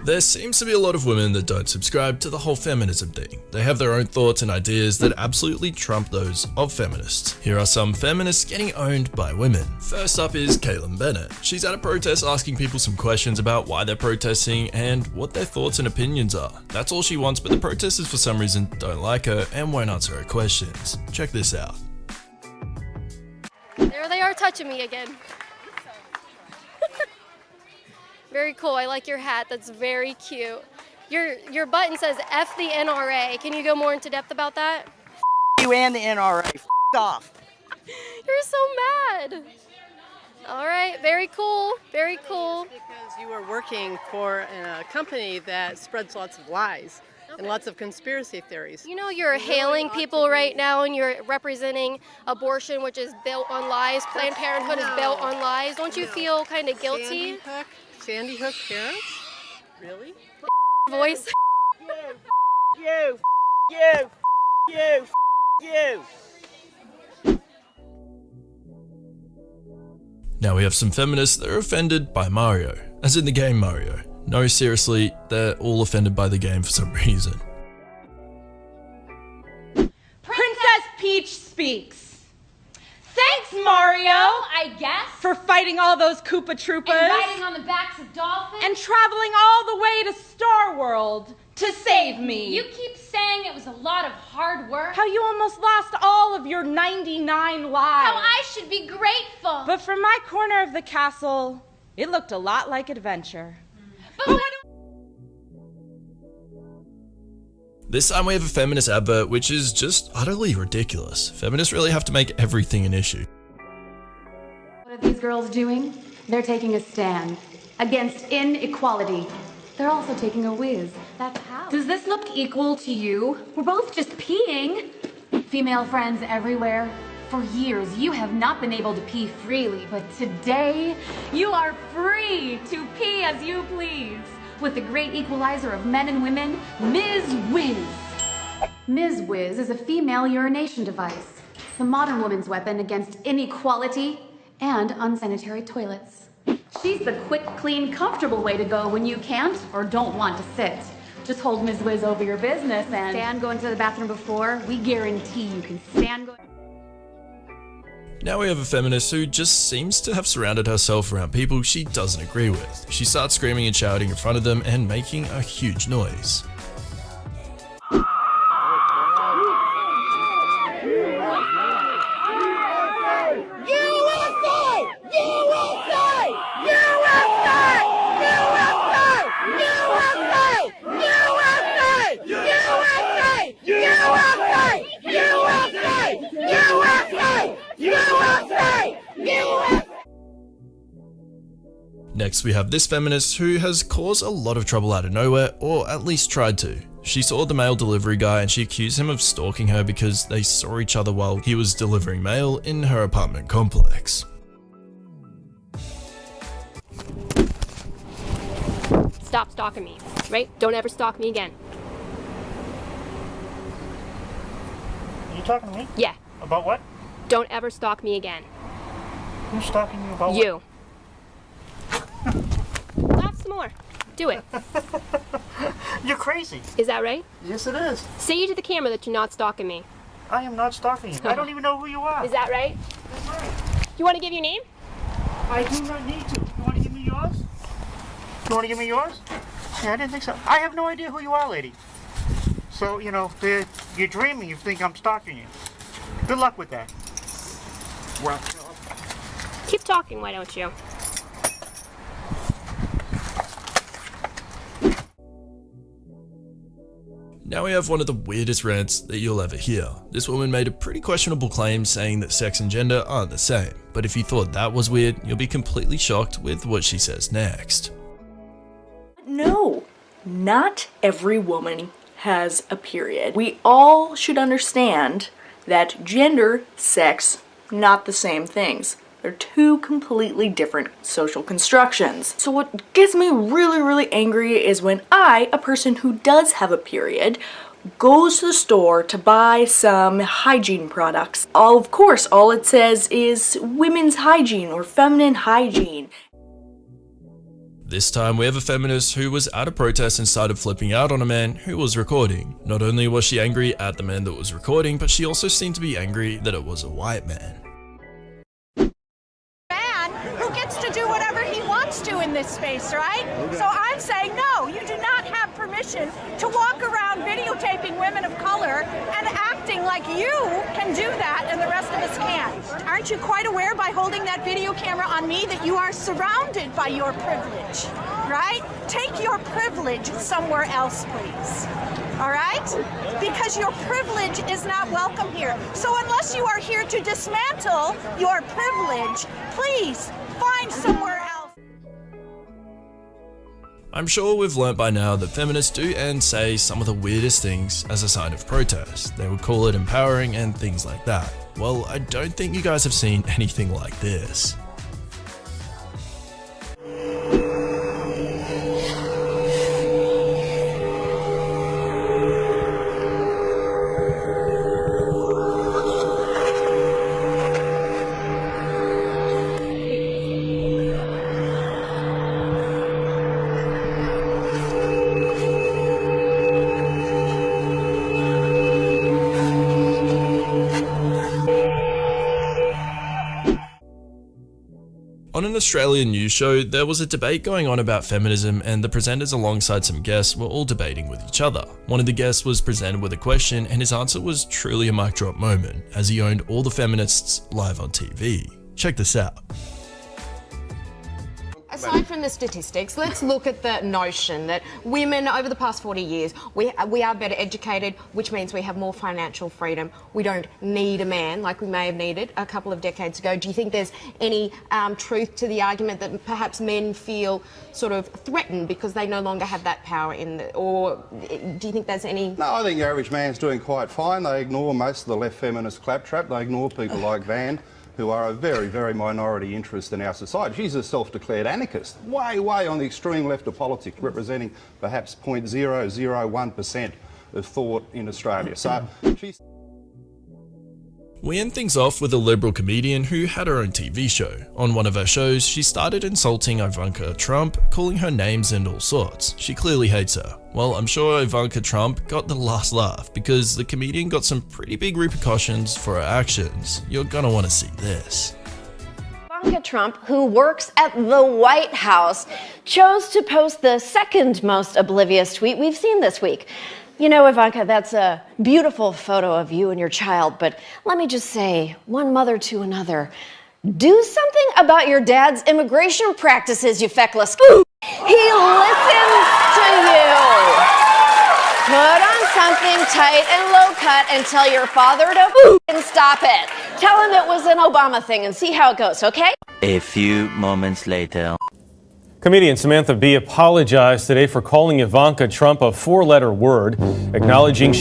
There seems to be a lot of women that don't subscribe to the whole feminism thing. They have their own thoughts and ideas that absolutely trump those of feminists. Here are some feminists getting owned by women. First up is Caitlin Bennett. She's at a protest asking people some questions about why they're protesting and what their thoughts and opinions are. That's all she wants, but the protesters for some reason don't like her and won't answer her questions. Check this out. There they are touching me again. Very cool. I like your hat. That's very cute. Your button says F the NRA. Can you go more into depth about that? You and the NRA. Off. You're so mad. All right. Very cool. Very cool. Because you are working for a company that spreads lots of lies and lots of conspiracy theories. You know you're hailing people right now and you're representing abortion, which is built on lies. Planned Parenthood is built on lies. Don't you feel kind of guilty? Sandy Hook parents? Really? Voice. You. Now we have some feminists that are offended by Mario, as in the game Mario. No, seriously, they're all offended by the game for some reason. Princess Peach speaks. Thanks, Mario, I guess. for fighting all those Koopa Troopas. And riding on the backs of dolphins. and traveling all the way to Star World to save me. You keep saying it was a lot of hard work. How you almost lost all of your 99 lives. How I should be grateful. But from my corner of the castle, it looked a lot like adventure. But what This time we have a feminist advert which is just utterly ridiculous. Feminists really have to make everything an issue. What are these girls doing? They're taking a stand against inequality. They're also taking a whiz. That's how. Does this look equal to you? We're both just peeing. Female friends everywhere. For years, you have not been able to pee freely, but today, you are free to pee as you please. With the great equalizer of men and women, Ms. Whiz. Ms. Whiz is a female urination device, the modern woman's weapon against inequality and unsanitary toilets. She's the quick, clean, comfortable way to go when you can't or don't want to sit. Just hold Ms. Whiz over your business and stand going to the bathroom before. We guarantee you can stand going. Now we have a feminist who just seems to have surrounded herself around people she doesn't agree with. She starts screaming and shouting in front of them and making a huge noise. Next we have this feminist who has caused a lot of trouble out of nowhere, or at least tried to. She saw the mail delivery guy and she accused him of stalking her because they saw each other while he was delivering mail in her apartment complex. Stop stalking me, right? Don't ever stalk me again. Are you talking to me? Yeah. About what? Don't ever stalk me again. Who's stalking you about You. Laugh some more. Do it. what? You're crazy. Is that right? Yes, it is. Say to the camera that you're not stalking me. I am not stalking you. I don't even know who you are. Is that right? That's right. You want to give your name? I do not need to. You want to give me yours? You want to give me yours? Yeah, I didn't think so. I have no idea who you are, lady. So, you know, you're dreaming. You think I'm stalking you. Good luck with that. Keep talking, why don't you? Now we have one of the weirdest rants that you'll ever hear. This woman made a pretty questionable claim saying that sex and gender aren't the same, but if you thought that was weird, you'll be completely shocked with what she says next. No, not every woman has a period. We all should understand that gender, sex, not the same things. They're two completely different social constructions. So what gets me really angry is when I, a person who does have a period, goes to the store to buy some hygiene products. Of course, all it says is women's hygiene or feminine hygiene. This time we have a feminist who was at a protest and started flipping out on a man who was recording. Not only was she angry at the man that was recording, but she also seemed to be angry that it was a white man. Who gets to do whatever he wants to in this space, right? So I'm saying, no, you do not have permission to walk around videotaping women of color and acting like you can do that and the rest of us can't. Aren't you quite aware by holding that video camera on me that you are surrounded by your privilege, right? Take your privilege somewhere else, please. All right? Because your privilege is not welcome here. So unless you are here to dismantle your privilege, please find somewhere else. I'm sure we've learnt by now that feminists do and say some of the weirdest things as a sign of protest. They would call it empowering and things like that. Well, I don't think you guys have seen anything like this. On an Australian news show, there was a debate going on about feminism, and the presenters alongside some guests were all debating with each other. One of the guests was presented with a question, and his answer was truly a mic drop moment, as he owned all the feminists live on TV. Check this out. Aside from the statistics, let's look at the notion that women over the past 40 years, we are better educated, which means we have more financial freedom. We don't need a man like we may have needed a couple of decades ago. Do you think there's any truth to the argument that perhaps men feel sort of threatened because they no longer have that power or do you think there's any... No, I think the average man's doing quite fine. They ignore most of the left feminist claptrap. They ignore people like Van, who are a very, very minority interest in our society. She's a self-declared anarchist, way, way on the extreme left of politics, representing perhaps 0.001% of thought in Australia. So she's... We end things off with a liberal comedian who had her own TV show. On one of her shows, she started insulting Ivanka Trump, calling her names and all sorts. She clearly hates her. Well, I'm sure Ivanka Trump got the last laugh because the comedian got some pretty big repercussions for her actions. You're gonna want to see this. Ivanka Trump, who works at the White House, chose to post the second most oblivious tweet we've seen this week. You know, Ivanka, that's a beautiful photo of you and your child, but let me just say, one mother to another, do something about your dad's immigration practices, you feckless. He listens to you. Put on something tight and low cut and tell your father to stop it. Tell him it was an Obama thing and see how it goes, okay? A few moments later. Comedian Samantha Bee apologized today for calling Ivanka Trump a four-letter word, acknowledging she